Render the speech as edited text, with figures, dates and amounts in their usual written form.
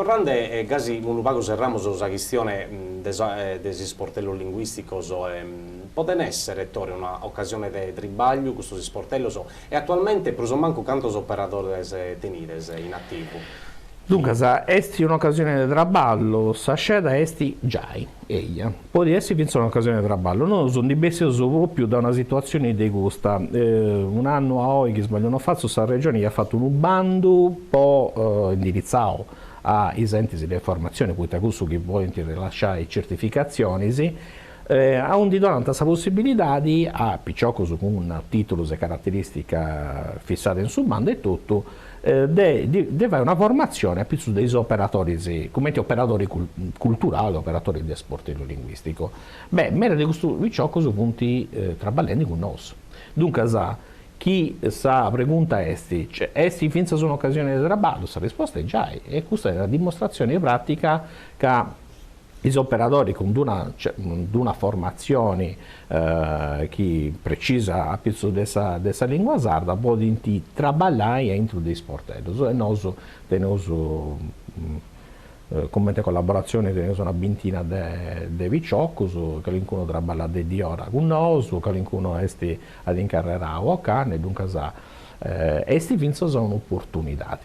tornando gasi unu pagu serramos sa questione dei sportellos linguisticos, poten essere Ettore un'occasione di tribaglio questi sportellos e attualmente pruso manco cantos operadores tenides in attivo. Dunque, esti un'occasione di traballo, sa sceda esti giai, eia. Poi esti penso un'occasione di traballo, non sono di bessi proprio da una situazione di gusta. Un anno a oggi, che sbaglio non faccio, sa regione ha fatto un bando, poi indirizzato ai enti di formazione, poi questo che vogliono rilasciare certificazioni, ha un di donante questa possibilità di, a picciocco con titoli e caratteristiche fissate in sul bando e tutto, di fare una formazione più su dei operatori, come operatori culturali, operatori di sportello linguistico. Beh, mera di questo picciocco su punti traballenti con noi. Dunque, chi sa pregunta esti, cioè, esti finza su un'occasione di traballo, la risposta è già, e questa è la dimostrazione pratica che gli operatori con una formazione che precisa a pezzo dessa lingua sarda possono lavorare entro dei sportelli. E noi teniamo come collaborazione teniamo una ventina di viciocchi, che qualcuno lavora di ora con noi, che qualcuno è ad incarrerato a cane, dunque questi sono opportunità.